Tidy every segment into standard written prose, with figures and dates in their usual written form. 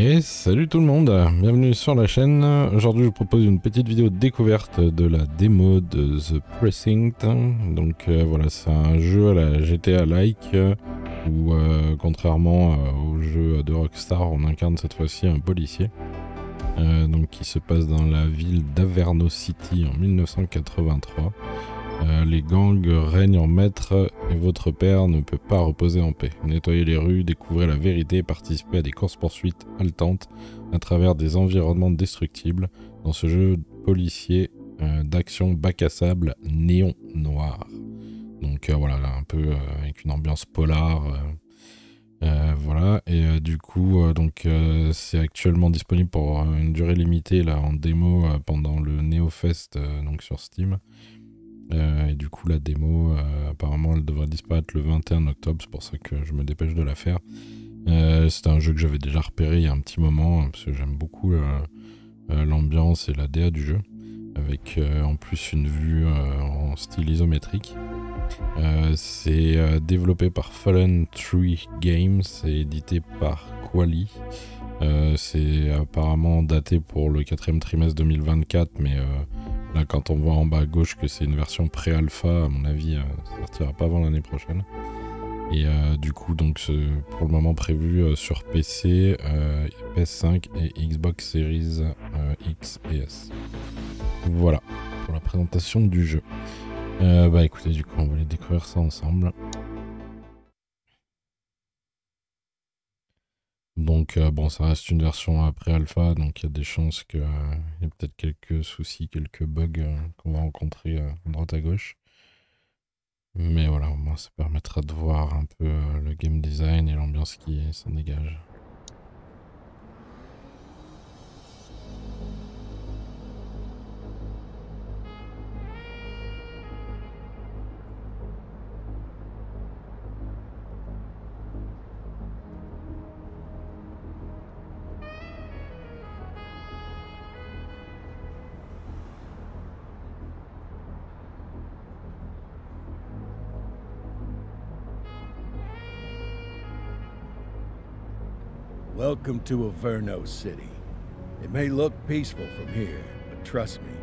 Et salut tout le monde, bienvenue sur la chaîne. Aujourd'hui je vous propose une petite vidéo découverte de la démo de The Precinct. Donc voilà, c'est un jeu à la GTA-like où contrairement au jeu de Rockstar, on incarne cette fois-ci un policier. Donc qui se passe dans la ville d'Averno City en 1983. Les gangs règnent en maître et votre père ne peut pas reposer en paix. Nettoyez les rues, découvrez la vérité et participez à des courses-poursuites haletantes à travers des environnements destructibles dans ce jeu policier d'action bac à sable néon noir. Donc voilà, là, un peu avec une ambiance polar. Voilà, et du coup, c'est actuellement disponible pour une durée limitée là, en démo pendant le NeoFest donc sur Steam. Et du coup la démo apparemment elle devrait disparaître le 21 octobre, c'est pour ça que je me dépêche de la faire. C'est un jeu que j'avais déjà repéré il y a un petit moment parce que j'aime beaucoup l'ambiance et la DA du jeu, avec en plus une vue en style isométrique. C'est développé par Fallen Tree Games, c'est édité par Quali. C'est apparemment daté pour le 4e trimestre 2024, mais là quand on voit en bas à gauche que c'est une version pré-alpha, à mon avis ça sortira pas avant l'année prochaine. Et du coup donc c'est pour le moment prévu sur PC, PS5 et Xbox Series X et S. Voilà pour la présentation du jeu. Bah écoutez, du coup on va aller découvrir ça ensemble. Donc bon, ça reste une version après-alpha, donc il y a des chances qu'il y ait peut-être quelques soucis, quelques bugs qu'on va rencontrer à droite à gauche. Mais voilà, au moins ça permettra de voir un peu le game design et l'ambiance qui s'en dégage. Welcome to Averno City. It may look peaceful from here, but trust me,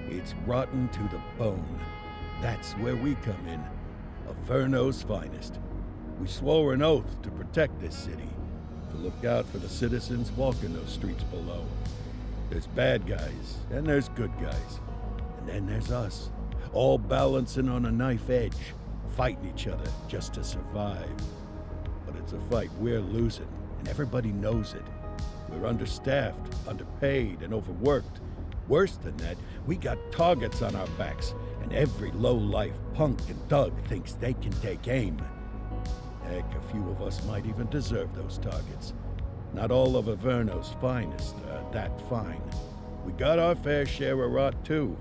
it's rotten to the bone. That's where we come in, Averno's finest. We swore an oath to protect this city, to look out for the citizens walking those streets below. There's bad guys, and there's good guys. And then there's us, all balancing on a knife edge, fighting each other just to survive. But it's a fight we're losing. And everybody knows it. We're understaffed, underpaid, and overworked. Worse than that, we got targets on our backs, and every low-life punk and thug thinks they can take aim. Heck, a few of us might even deserve those targets. Not all of Averno's finest are that fine. We got our fair share of rot, too.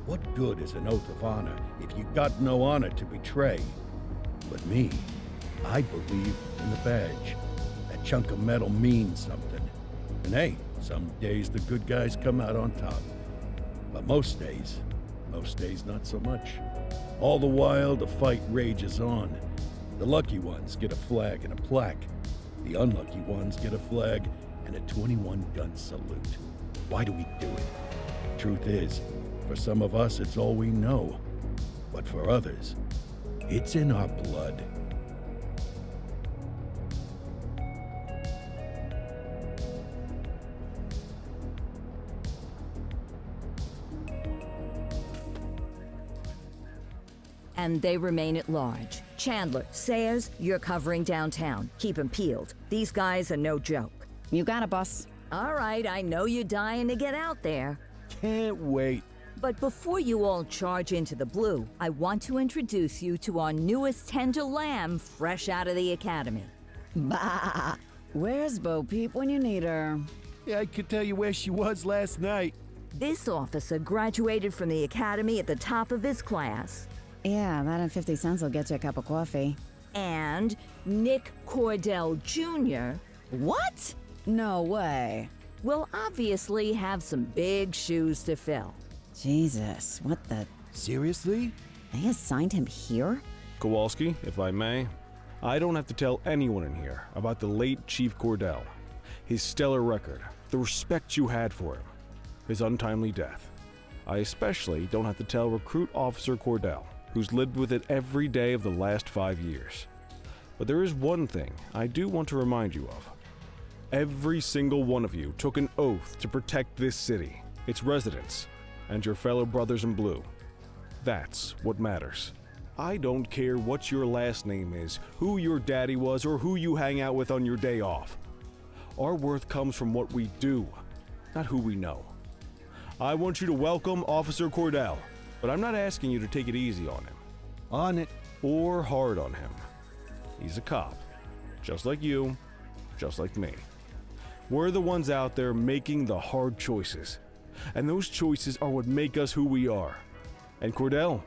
What good is an oath of honor if you got no honor to betray? But me, I believe in the badge. That chunk of metal means something. And hey, some days the good guys come out on top. But most days not so much. All the while, the fight rages on. The lucky ones get a flag and a plaque. The unlucky ones get a flag and a 21-gun salute. Why do we do it? Truth is, for some of us, it's all we know. But for others, it's in our blood. And they remain at large. Chandler, Sayers, you're covering downtown. Keep 'em peeled. These guys are no joke. You got it, boss. All right, I know you're dying to get out there. Can't wait. But before you all charge into the blue, I want to introduce you to our newest tender lamb fresh out of the academy. Bah! Where's Bo Peep when you need her? Yeah, I could tell you where she was last night. This officer graduated from the academy at the top of his class. Yeah, that and 50 cents will get you a cup of coffee. And Nick Cordell Jr. What? No way. will obviously have some big shoes to fill. Jesus, what the... Seriously? They assigned him here? Kowalski, if I may, I don't have to tell anyone in here about the late Chief Cordell. his stellar record, the respect you had for him, his untimely death. I especially don't have to tell Recruit Officer Cordell, who's lived with it every day of the last 5 years. But there is one thing I do want to remind you of. Every single one of you took an oath to protect this city, its residents, and your fellow brothers in blue. That's what matters. I don't care what your last name is, who your daddy was, or who you hang out with on your day off. Our worth comes from what we do, not who we know. I want you to welcome Officer Cordell, but I'm not asking you to take it easy on him. On it. Or hard on him. He's a cop, just like you, just like me. We're the ones out there making the hard choices, and those choices are what make us who we are. And Cordell,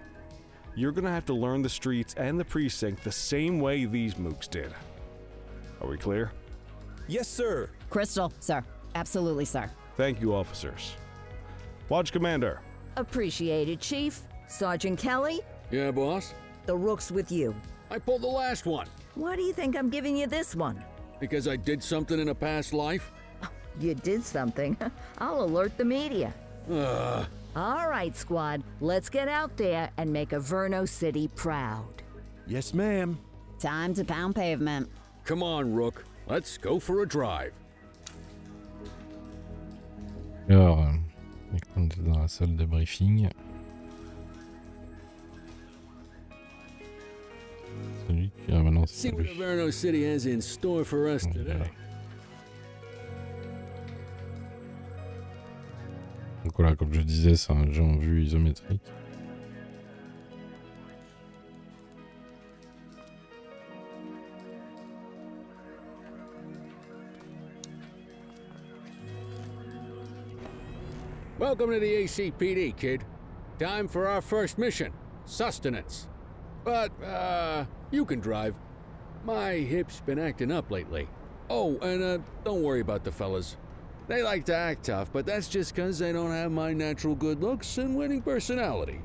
you're gonna have to learn the streets and the precinct the same way these mooks did. Are we clear? Yes, sir. Crystal, sir. Absolutely, sir. Thank you, officers. Lodge Commander. Appreciated, Chief. Sergeant Kelly, Yeah, boss? the rook's with you. I pulled the last one. Why do you think I'm giving you this one? Because I did something in a past life? You did something. I'll alert the media. All right, squad. Let's get out there and make Averno City proud. Yes, ma'am. Time to pound pavement. Come on, Rook. Let's go for a drive. Alors, on est dans la salle de briefing. Celui qui... Ah, maintenant, See c'est what lui. Averno City has in store for us today. Donc voilà, comme je disais, c'est un jeu en vue isométrique. Welcome to the ACPD, kid. Time for our first mission, sustenance. But, you can drive. My hip's been acting up lately. Oh, and, don't worry about the fellas. They like to act tough, but that's just 'cause they don't have my natural good looks and winning personality.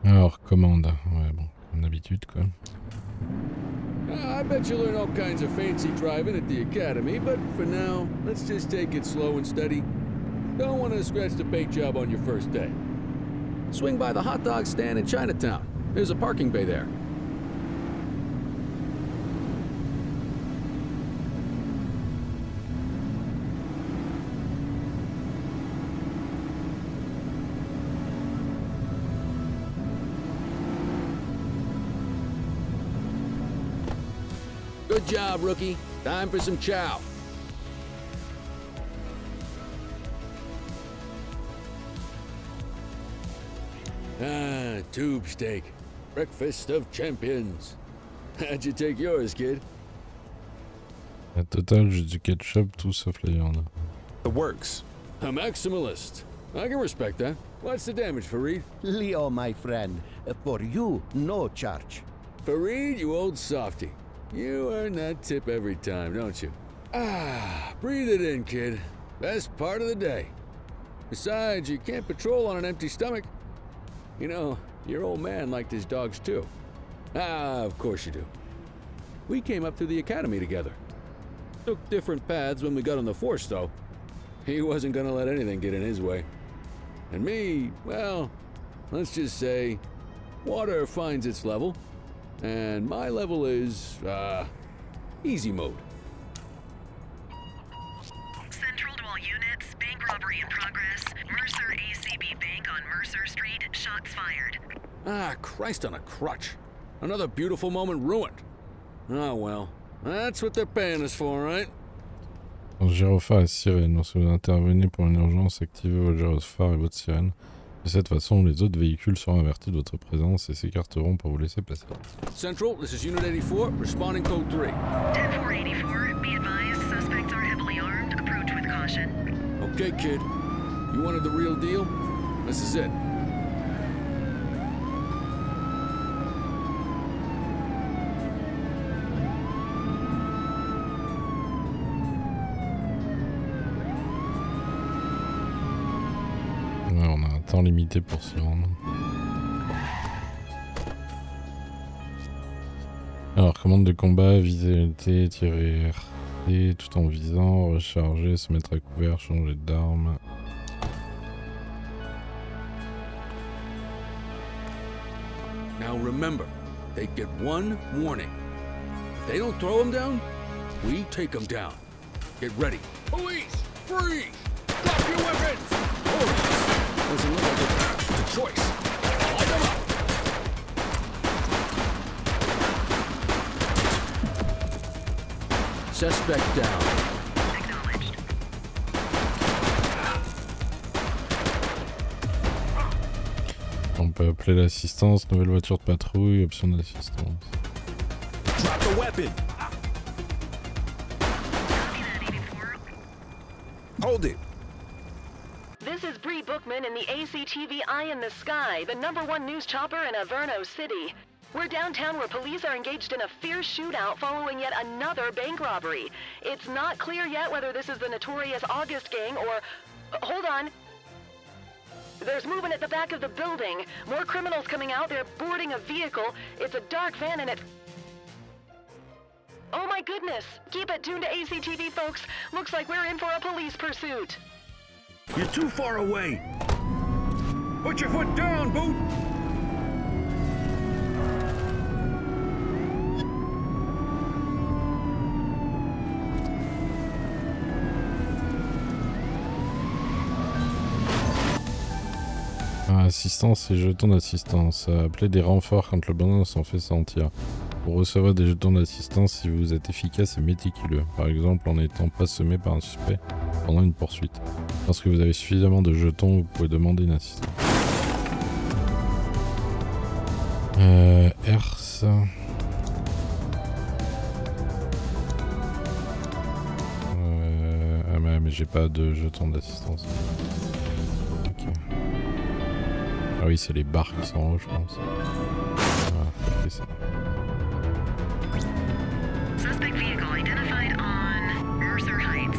Alors, commande. Ouais, bon, comme d'habitude, quoi. I bet you learn all kinds of fancy driving at the academy, but for now, let's just take it slow and steady. Don't want to scratch the paint job on your first day. Swing by the hot dog stand in Chinatown. There's a parking bay there. Good job, rookie. Time for some chow. Ah, tube steak. Breakfast of champions. How'd you take yours, kid? La totale, j'ai du ketchup, tout sauf la viande. The works. A maximalist. I can respect that. What's the damage, Fareed? Leo, my friend. For you, no charge. Fareed, you old softy. You earn that tip every time, don't you? Ah, breathe it in, kid. Best part of the day. Besides, you can't patrol on an empty stomach. You know, your old man liked his dogs too. Ah, of course you do. We came up through the academy together. Took different paths when we got on the force, though. He wasn't gonna let anything get in his way. And me, well, let's just say, water finds its level. And my level is, easy mode. Central to all units, bank robbery in progress. Mercer ACB Bank on Mercer Street, shots fired. Ah, Christ on a crutch. Another beautiful moment ruined. Oh well, that's what they're paying us for, right? Dans gyrophare et sirène, lorsque vous intervenez pour une urgence, activez votre gyrophare et votre sirène. De cette façon, les autres véhicules seront avertis de votre présence et s'écarteront pour vous laisser passer. Central, this is Unit 84, responding code 3. 10-484, be advised, suspects are heavily armed, approach with caution. Okay, kid. You wanted the real deal? This is it. temps limité pour s'y rendre. Alors, commande de combat, viser l'unité, tirer RT tout en visant, recharger, se mettre à couvert, changer d'arme. Now remember, they get one warning. If they don't throw them down, we take them down. Get ready. Police! Freeze! Drop your weapons! Police! Doesn't look like it's a choice. Light them up! Suspect down. Acknowledged. On peut appeler l'assistance, nouvelle voiture de patrouille, option d'assistance. Drop the weapon. Copy that, 84. Hold it. This is Bree Bookman in the ACTV Eye in the Sky, the #1 news chopper in Averno City. We're downtown where police are engaged in a fierce shootout following yet another bank robbery. It's not clear yet whether this is the notorious August gang or... hold on. There's movement at the back of the building. More criminals coming out. They're boarding a vehicle. It's a dark van and it... oh my goodness! Keep it tuned to ACTV, folks. Looks like we're in for a police pursuit. You're too far away. Put your foot down, Boot. Assistance et jetons d'assistance. Appelez des renforts quand le besoin s'en fait sentir. Vous recevrez des jetons d'assistance si vous êtes efficace et méticuleux. Par exemple en n'étant pas semé par un suspect pendant une poursuite. Lorsque vous avez suffisamment de jetons, vous pouvez demander une assistance. Herse. Ah mais j'ai pas de jetons d'assistance. Ok. Ah oui, c'est les barres qui sont en haut, je pense. Voilà, c'est ça. Suspect vehicle identified on Mercer Heights.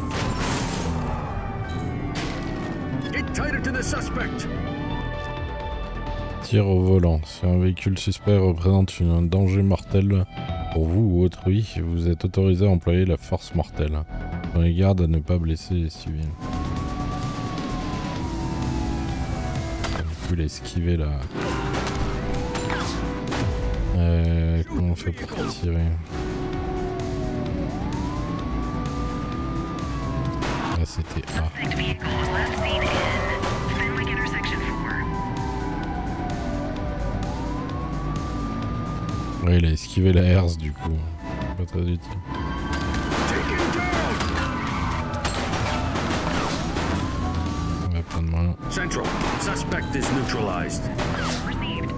Get tighter to the suspect. Tir au volant. Si un véhicule suspect représente un danger mortel pour vous ou autrui, vous êtes autorisé à employer la force mortelle. Prenez garde à ne pas blesser les civils. Il a esquivé là. Comment on fait pour tirer? Ah, c'était A. Suspect vehicle was last seen in Fenwick Intersection 4. Ouais, il a esquivé la herse du coup. Pas très utile. Ouais, pas de main. Central, suspect is neutralized. Received.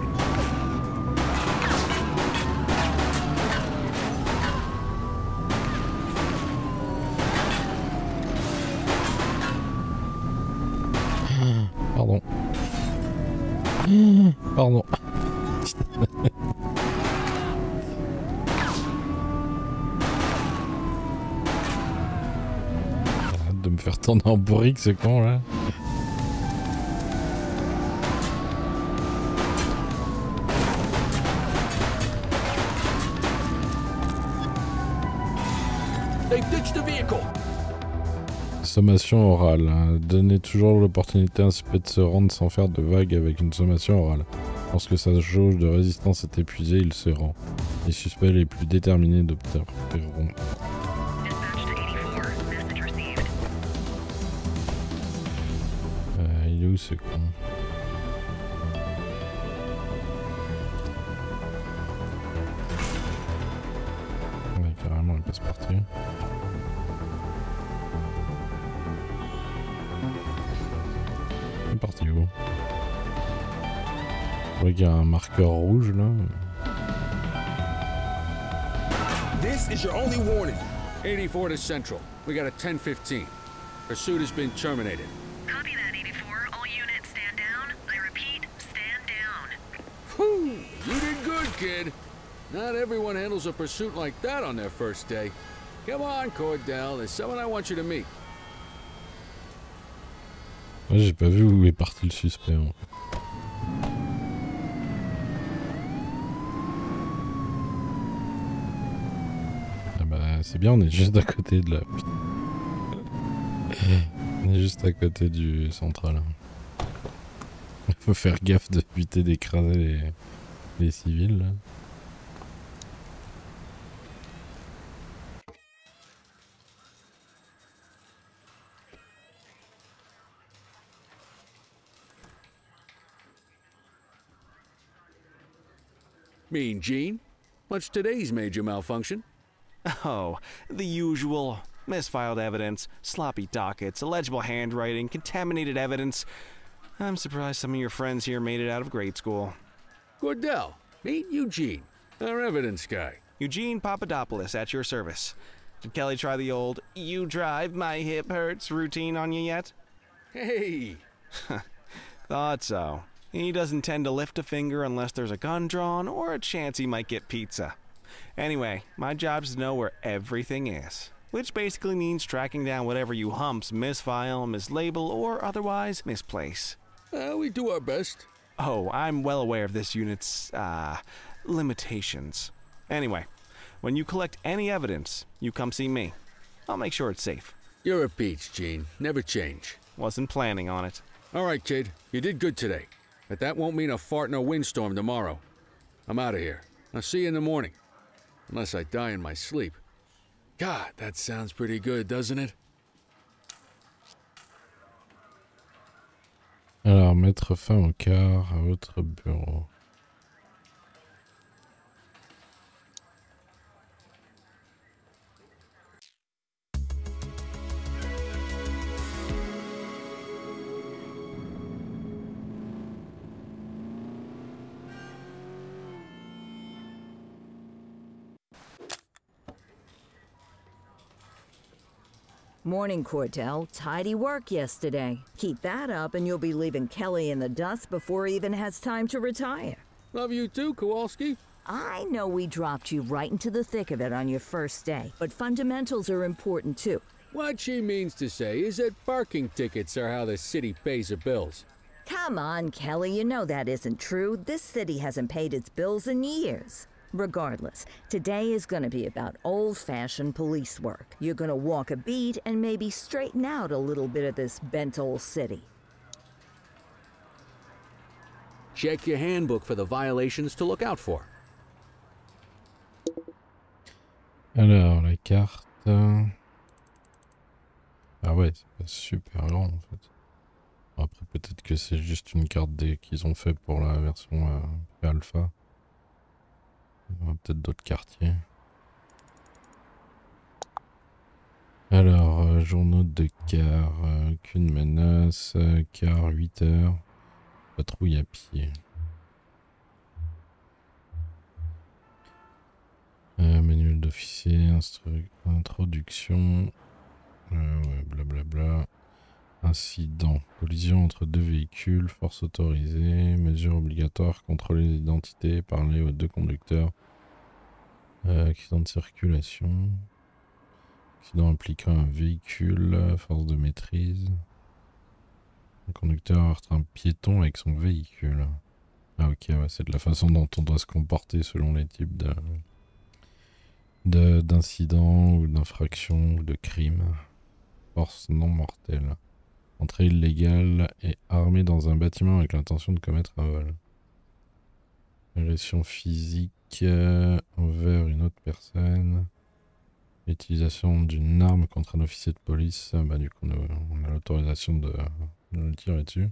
Pardon. Pardon. Arrête de me faire tourner en bourrique, ce con là. They ditched the vehicle. Sommation orale. Donnez toujours l'opportunité à un suspect de se rendre sans faire de vagues avec une sommation orale. Lorsque sa jauge de résistance est épuisée, il se rend. Les suspects les plus déterminés d'obteniront. Dispatch to 84. Message received. Il est où ce con? Ouais, carrément, il passe partout. Il est parti où? Je vois qu'il y a un marqueur rouge là. This is your only warning. 84 to Central. We got a 10-15. Pursuit has been terminated. Copy that, 84. All units stand down. I repeat, stand down. Whew, you did good, kid. Not everyone handles a pursuit like that on their first day. Come on, Cordell. There's someone I want you to meet. Ouais, j'ai pas vu où est parti le suspect en fait. Ah bah c'est bien, on est juste à côté de la... On est juste à côté du central. Il faut faire gaffe d'éviter d'écraser les civils là. Mean Gene? What's today's major malfunction? Oh, the usual. Misfiled evidence, sloppy dockets, illegible handwriting, contaminated evidence. I'm surprised some of your friends here made it out of grade school. Cordell, meet Eugene, our evidence guy. Eugene Papadopoulos at your service. Did Kelly try the old, you drive, my hip hurts routine on you yet? Hey! Thought so. He doesn't tend to lift a finger unless there's a gun drawn or a chance he might get pizza. Anyway, my job's to know where everything is, which basically means tracking down whatever you humps misfile, mislabel, or otherwise misplace. We do our best. Oh, I'm well aware of this unit's, limitations. Anyway, when you collect any evidence, you come see me. I'll make sure it's safe. You're a peach, Gene. Never change. Wasn't planning on it. All right, kid. You did good today. But that won't mean a fart in a windstorm tomorrow. I'm out of here. I'll see you in the morning. Unless I die in my sleep. God, that sounds pretty good, doesn't it? Alors, mettre fin au quart à votre bureau. Morning, Cordell. Tidy work yesterday. Keep that up and you'll be leaving Kelly in the dust before he even has time to retire. Love you too, Kowalski. I know we dropped you right into the thick of it on your first day, but fundamentals are important too. What she means to say is that parking tickets are how the city pays her bills. Come on, Kelly, you know that isn't true. This city hasn't paid its bills in years. Regardless, today is going to be about old-fashioned police work. You're going to walk a beat and maybe straighten out a little bit of this bent old city. Check your handbook for the violations to look out for. Alors, la carte... Ah ouais, c'est pas super grand en fait. Après, peut-être que c'est juste une carte qu'ils ont fait pour la version alpha. Il y aura peut-être d'autres quartiers. Alors, journaux de quart, aucune menace, quart 8 heures, patrouille à pied. Manuel d'officier, introduction, ouais, blablabla. Incident, collision entre deux véhicules, force autorisée, mesures obligatoires, contrôler l'identité, parler aux deux conducteurs, accident de circulation, accident impliquant un véhicule, force de maîtrise, le conducteur heurte un piéton avec son véhicule. Ah ok, ouais, c'est de la façon dont on doit se comporter selon les types d'incidents ou d'infractions ou de crimes. Force non mortelle. Entrée illégale et armée dans un bâtiment avec l'intention de commettre un vol. Agression physique envers une autre personne. Utilisation d'une arme contre un officier de police. Bah du coup on a l'autorisation de le tirer dessus.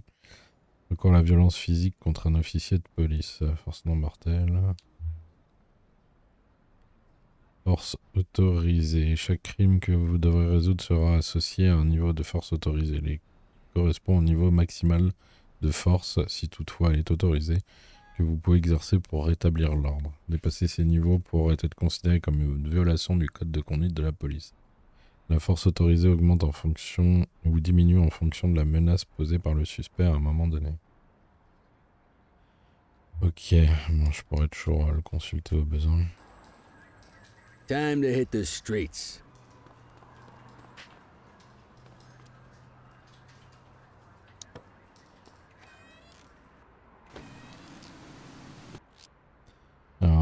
Encore la violence physique contre un officier de police. Force non mortelle. Force autorisée. Chaque crime que vous devrez résoudre sera associé à un niveau de force autorisée. Les correspond au niveau maximal de force, si toutefois elle est autorisée, que vous pouvez exercer pour rétablir l'ordre. Dépasser ces niveaux pourrait être considéré comme une violation du code de conduite de la police. La force autorisée augmente en fonction ou diminue en fonction de la menace posée par le suspect à un moment donné. Ok, bon, je pourrais toujours le consulter au besoin. Time to hit the streets.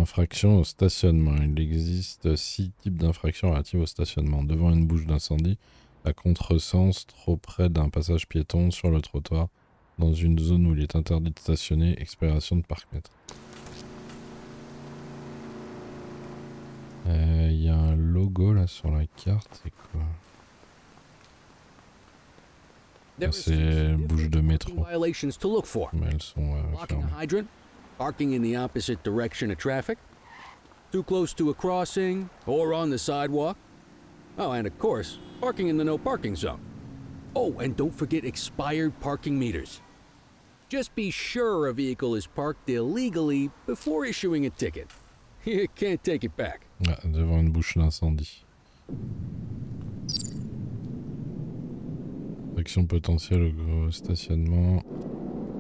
infractions au stationnement. Il existe 6 types d'infractions relatives au stationnement. Devant une bouche d'incendie, à contresens, trop près d'un passage piéton, sur le trottoir, dans une zone où il est interdit de stationner, expiration de parc-mètre. Il y a un logo là sur la carte, c'est quoi? C'est bouche de métro. Mais elles sont fermées. Parking in the opposite direction of traffic, too close to a crossing, or on the sidewalk. Oh, and of course, parking in the no parking zone. Oh, and don't forget expired parking meters. Just be sure a vehicle is parked illegally before issuing a ticket. You can't take it back. Ah, devant une bouche d'incendie. Action potentielle au stationnement.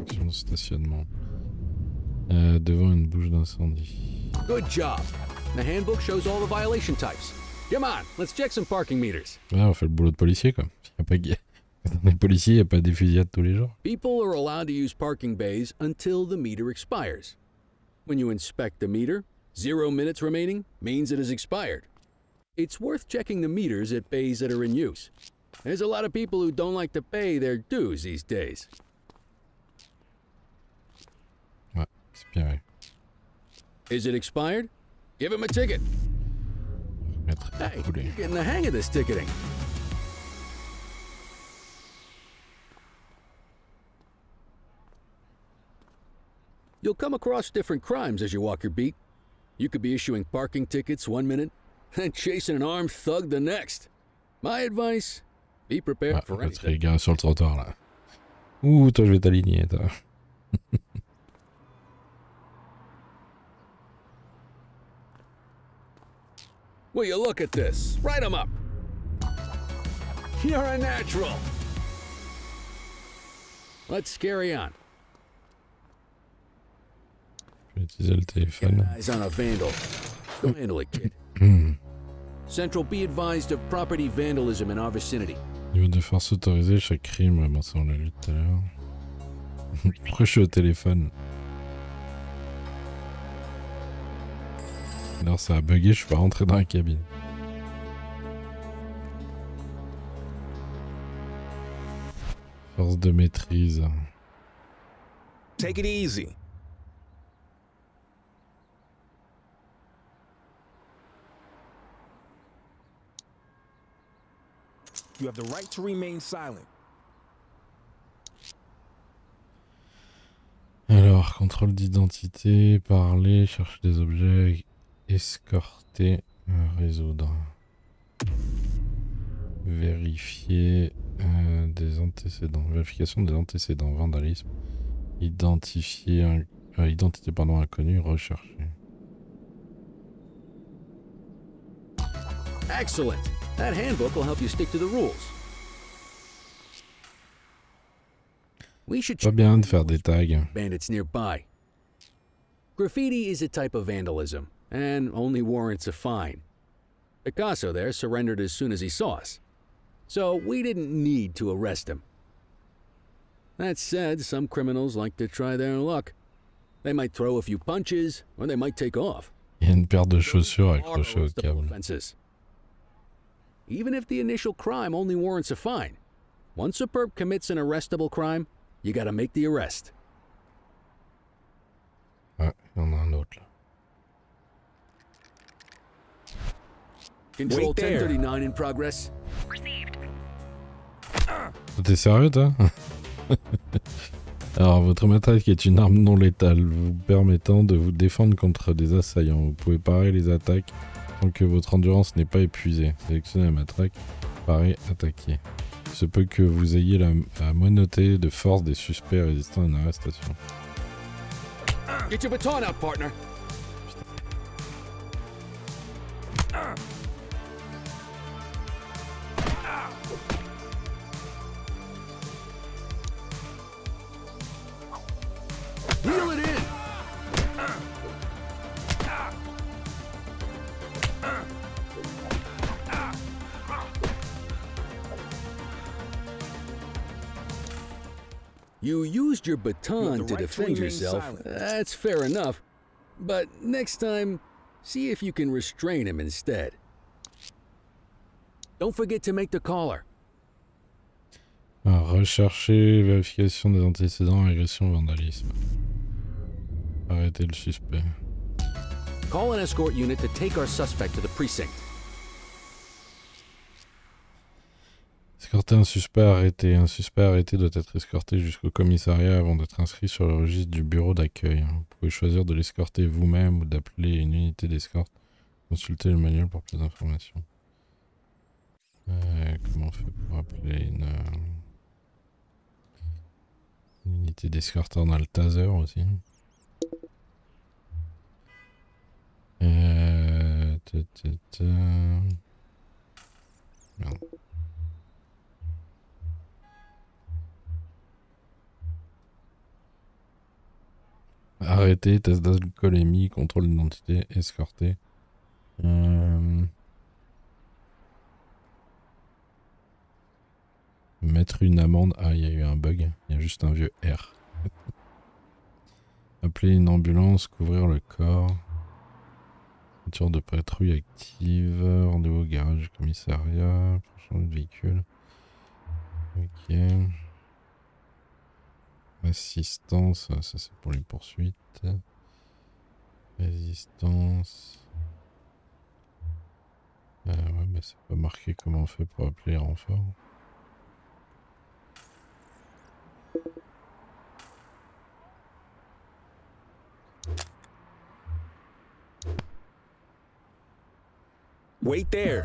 Action de stationnement. Devant une bouche d'incendie. Good job. The handbook shows all the violation types. Come on, let's check some parking meters. Ouais, on fait le boulot de policier quoi. Quand on est policier, il n'y a pas des fusillades tous les jours. People are allowed to use parking bays until the meter expires. When you inspect the meter, 0 minutes remaining means it has expired. It's worth checking the meters at bays that are in use. There's a lot of people who don't like to pay their dues these days. Ouais, expiré. Is it expired? Give him a ticket. Hey, you're getting the hang of this ticketing. You'll come across different crimes as you walk your beat. You could be issuing parking tickets 1 minute and chasing an armed thug the next. My advice, be prepared for anything. Les gars sur le trottoir là. Ouh, toi je vais t'aligner, toi. Will you look at this? Write them up. You're a natural. Let's carry on. Je vais utiliser le téléphone. Eyes on a vandal. Go handle it, kid. Central, be advised of property vandalism in our vicinity. Niveau de force autorisée, chaque crime, bon ça on l'a lu tout à l'heure. Pourquoi je suis au téléphone? Alors ça a bugué, je suis pas rentré dans la cabine. Force de maîtrise. Take it easy. You have the right to remain silent. Alors, contrôle d'identité, parler, chercher des objets, escorter, résoudre. Vérifier des antécédents. Vérification des antécédents, vandalisme. Identifier, identité pardon, inconnue, rechercher. Excellent. That handbook will help you stick to the rules. We should Pas bien de faire des tags. Bandits nearby. Graffiti is a type of vandalism, and only warrants a fine. Picasso there surrendered as soon as he saw us, so we didn't need to arrest him. That said, some criminals like to try their luck. They might throw a few punches, or they might take off. Il y a une paire de chaussures accrochées au câble. Even if the initial crime only warrants a fine, once a perp commits an arrestable crime, you gotta make the arrest. Ouais, il y en a un autre là. Control 1039 in progress. Received. T'es sérieux toi? Alors, votre matraque est une arme non létale, vous permettant de vous défendre contre des assaillants. Vous pouvez parer les attaques tant que votre endurance n'est pas épuisée. Sélectionnez la matraque, parer, attaquer. Il se peut que vous ayez la monoté de force des suspects résistant à une arrestation. Get your baton out, partner. Reel it in. You used your baton to defend yourself. That's fair enough. but next time, see if you can restrain him instead. Don't forget to make the caller. Rechercher, vérification des antécédents, agression, vandalisme. Arrêter le suspect. Call an escort unit to take our suspect to the precinct. Escorter un suspect arrêté. Un suspect arrêté doit être escorté jusqu'au commissariat avant d'être inscrit sur le registre du bureau d'accueil. Vous pouvez choisir de l'escorter vous-même ou d'appeler une unité d'escorte. Consultez le manuel pour plus d'informations. Comment on fait pour appeler une unité d'escorte? On a le taser aussi. Merde. Arrêter, test d'alcoolémie, contrôle d'identité, escorter. Mettre une amende. Ah, il y a eu un bug. Il y a juste un vieux R. Appeler une ambulance, couvrir le corps. Voiture de patrouille active. Rendez-vous au garage, commissariat. Pour changer de véhicule. Ok. Assistance, ça c'est pour les poursuites. Résistance. Ouais, mais c'est pas marqué comment on fait pour appeler les renforts. Wait there.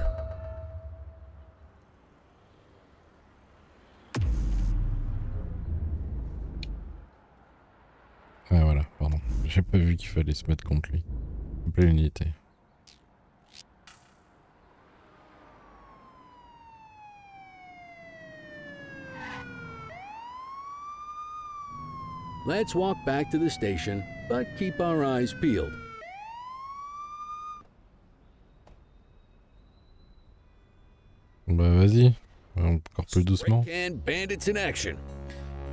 Ah voilà, pardon. J'ai pas vu qu'il fallait se mettre contre lui. Appeler l'unité. Let's walk back to the station, but keep our eyes peeled. Bah vas-y, encore plus doucement. Bandits in action.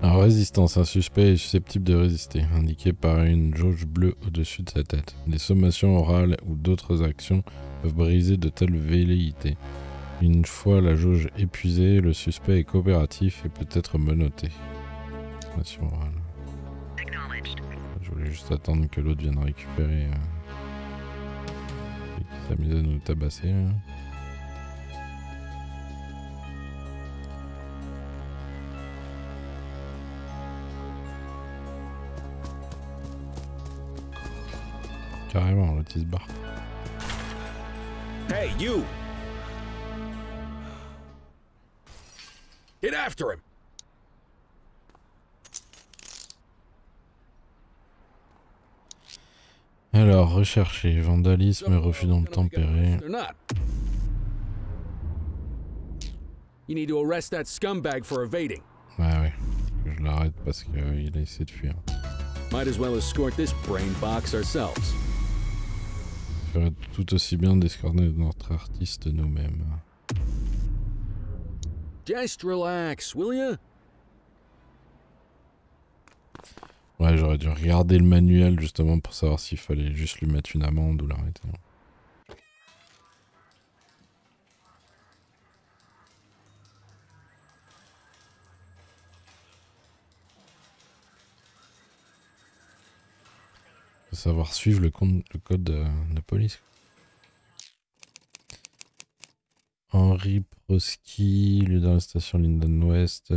Alors résistance, un suspect est susceptible de résister, indiqué par une jauge bleue au-dessus de sa tête. Des sommations orales ou d'autres actions peuvent briser de telles velléités. Une fois la jauge épuisée, le suspect est coopératif et peut être menotté. Sommation orale. Je voulais juste attendre que l'autre vienne récupérer. Et qu'il s'amuse à nous tabasser. Là. Carrément, l'autre il se barre. Hey, you! Get after him! Alors, rechercher, vandalisme, refus d'obtempérer. You need to arrest that scumbag for evading. Ouais. Je l'arrête parce qu'il a essayé de fuir. Might as well escort this brain box ourselves. Il ferait tout aussi bien d'escorter notre artiste nous-mêmes. Just relax, will ya? Ouais, j'aurais dû regarder le manuel justement pour savoir s'il fallait juste lui mettre une amende ou l'arrêter. Faut savoir suivre le code de police. Henri Prosky, lieu d'arrestation Linden West,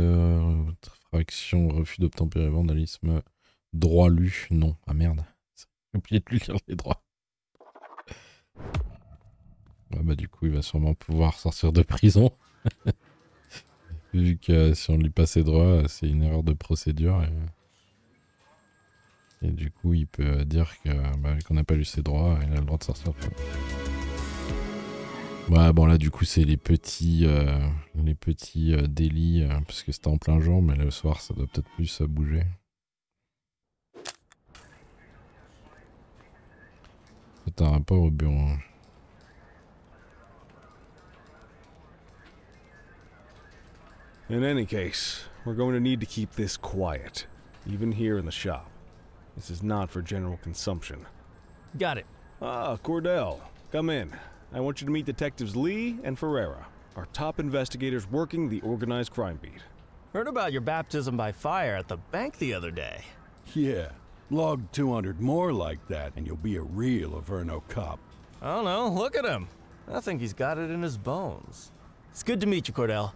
fraction, refus d'obtempérer, vandalisme, droit lu, non. Ah merde, j'ai oublié de lui lire les droits. Ouais, bah du coup il va sûrement pouvoir sortir de prison. Vu que si on lit pas ses droits, c'est une erreur de procédure. Et du coup il peut dire qu'on n'a pas lu ses droits, il a le droit de sortir. Ouais, bon là du coup c'est les petits délits parce que c'était en plein jour, mais le soir ça doit peut-être plus bouger. C'est un rapport au bureau. In any case, we're going to need to keep this quiet, even here in the shop. This is not for general consumption. Got it. Ah, Cordell. Come in. I want you to meet Detectives Lee and Ferreira, our top investigators working the organized crime beat. Heard about your baptism by fire at the bank the other day. Yeah, log 200 more like that and you'll be a real Averno cop. I don't know, look at him. I think he's got it in his bones. It's good to meet you, Cordell.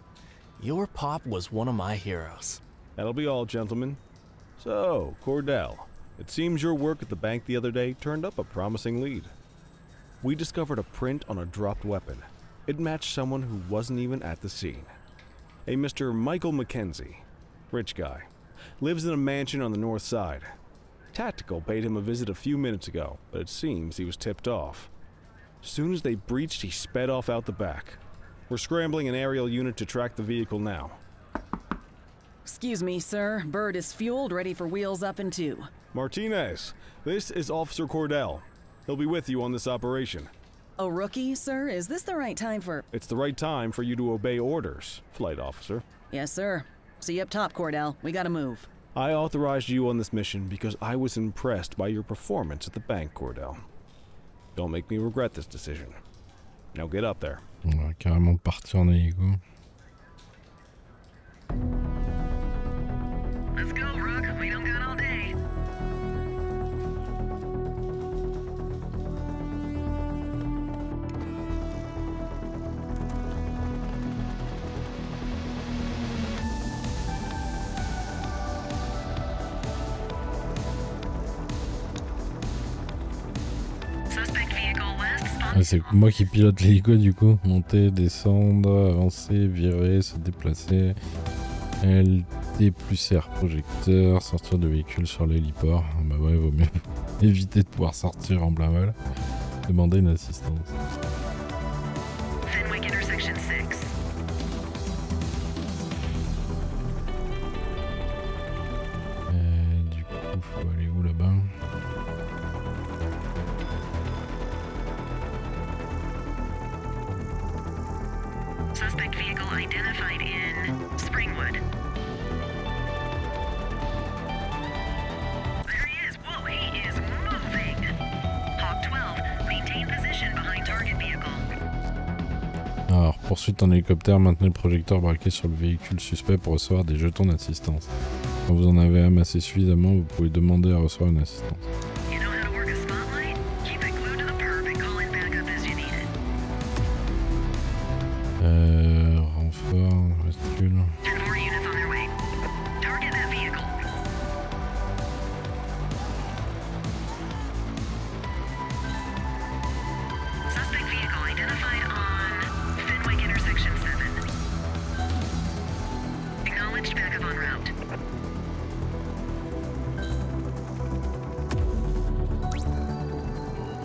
Your pop was one of my heroes. That'll be all, gentlemen. So, Cordell, it seems your work at the bank the other day turned up a promising lead. We discovered a print on a dropped weapon. It matched someone who wasn't even at the scene. A Mr. Michael McKenzie, rich guy, lives in a mansion on the north side. Tactical paid him a visit a few minutes ago, but it seems he was tipped off. Soon as they breached, he sped off out the back. We're scrambling an aerial unit to track the vehicle now. Excuse me, sir. Bird is fueled, ready for wheels up in 2. Martinez, this is Officer Cordell. He'll be with you on this operation. A rookie, sir? Is this the right time for... It's the right time for you to obey orders, Flight Officer. Yes, sir. See you up top, Cordell. We gotta move. I authorized you on this mission because I was impressed by your performance at the bank, Cordell. Don't make me regret this decision. Now get up there. On va carrément partir en hélico. Let's go, Rook. We don't got all day. Suspect vehicle west, spot. Ah, c'est moi qui pilote l'hélico du coup. Monter, descendre, avancer, virer, se déplacer. LT plus R projecteur, sortir de véhicule sur l'héliport. Bah ouais, vaut mieux éviter de pouvoir sortir en plein vol. Demander une assistance. Fenwick intersection 6. Du coup, faut aller où là-bas? Suspect vehicle identified in Springwood. There he is. Whoa, he is moving. Hawk 12, maintain position behind target vehicle. Alors, poursuite en hélicoptère, maintenez le projecteur braqué sur le véhicule suspect pour recevoir des jetons d'assistance. Quand vous en avez amassé suffisamment, vous pouvez demander à recevoir une assistance. You know how to work a spotlight? Keep it glued to the perp and call in backup as you need it. Renfort, recul. 10 more units on their way. Target that vehicle. Suspect vehicle identified on Fenwick intersection 7. Acknowledged backup en route.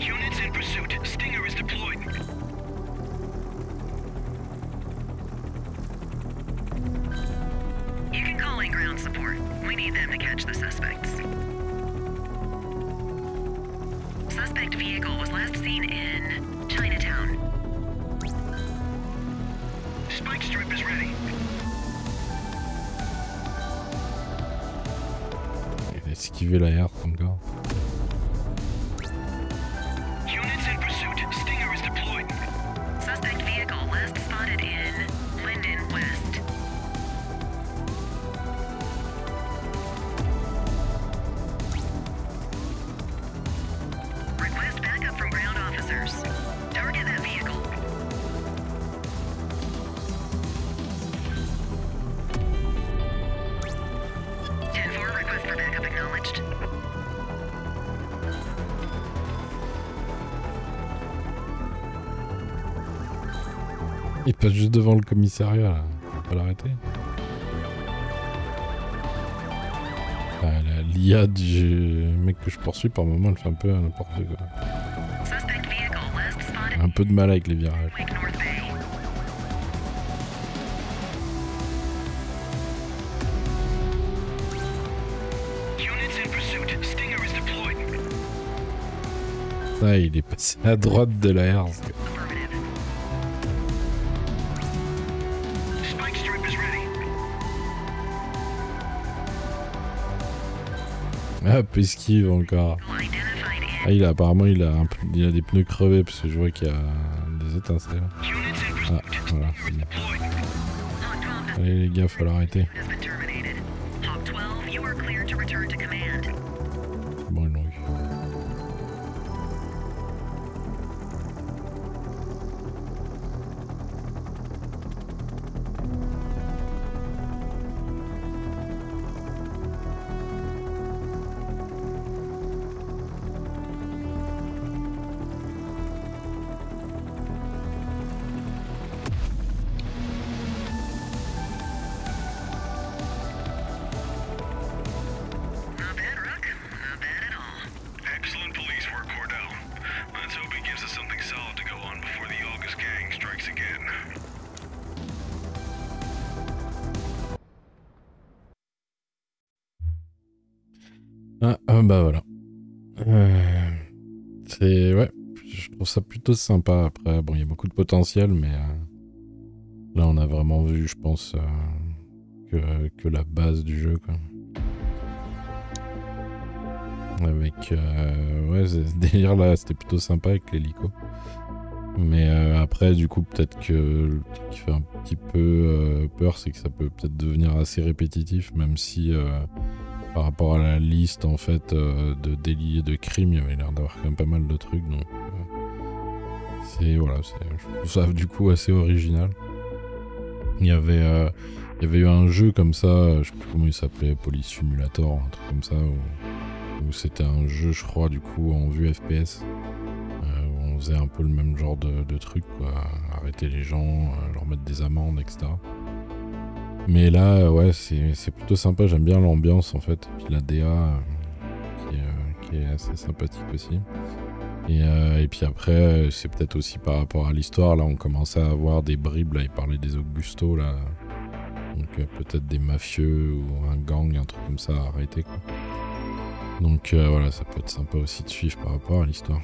Units in pursuit. Stinger is deployed. You can call in ground support. We need them to catch the suspects. Suspect vehicle was last seen in Chinatown. Spike strip is ready. Il a esquivé la herse encore. Units in pursuit. Stinger is deployed. Suspect vehicle last spotted in Linden West. Request backup from ground officers. Target that vehicle. Request for backup acknowledged. Il passe juste devant le commissariat là. On peut pas l'arrêter. L'IA du mec que je poursuis par moment elle fait un peu n'importe quoi. Un peu de mal avec les virages. Ah, il est passé à droite de la herse. Hop, esquive encore. Identified Ah, apparemment il a des pneus crevés parce que je vois qu'il y a des étincelles. Ah, voilà. Allez les gars, faut l'arrêter. Bon, ils l'ont eu. Bah voilà. C'est... Ouais, je trouve ça plutôt sympa. Après, bon, il y a beaucoup de potentiel, mais là, on a vraiment vu, je pense, que la base du jeu, quoi. Avec... ouais, ce délire-là, c'était plutôt sympa avec l'hélico. Mais après, du coup, peut-être que ce qui fait un petit peu peur, c'est que ça peut peut-être devenir assez répétitif, même si... par rapport à la liste en fait de délits et de crimes, il y avait l'air d'avoir quand même pas mal de trucs, donc c'est voilà, je trouve ça du coup assez original. Il y avait eu un jeu comme ça, je sais plus comment il s'appelait, Police Simulator, un truc comme ça, où c'était un jeu, je crois, du coup en vue FPS, où on faisait un peu le même genre de truc, quoi, arrêter les gens, leur mettre des amendes, etc. Mais là, ouais, c'est plutôt sympa, j'aime bien l'ambiance en fait, et puis la DA qui est assez sympathique aussi. Et puis après, c'est peut-être aussi par rapport à l'histoire, là on commençait à avoir des bribes, là il parlait des Augustos, là, donc peut-être des mafieux ou un gang, un truc comme ça à arrêter, quoi. Donc voilà, ça peut être sympa aussi de suivre par rapport à l'histoire.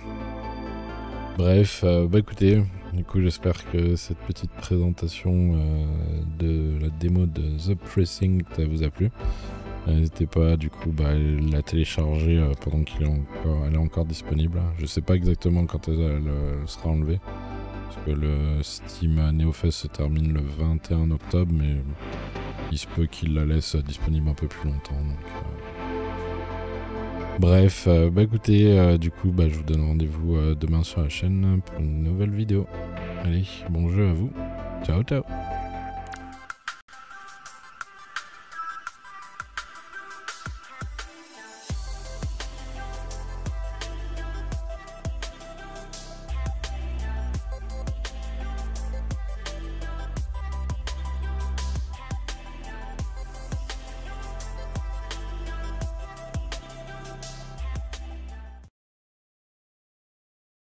Bref, bah écoutez, du coup j'espère que cette petite présentation de la démo de The Precinct vous a plu. N'hésitez pas du coup à la télécharger pendant elle est encore disponible. Je sais pas exactement quand elle sera enlevée, parce que le Steam NeoFest se termine le 21 octobre, mais il se peut qu'il la laisse disponible un peu plus longtemps. Donc, bref, bah écoutez, du coup je vous donne rendez-vous demain sur la chaîne pour une nouvelle vidéo. Allez, bon jeu à vous, ciao ciao.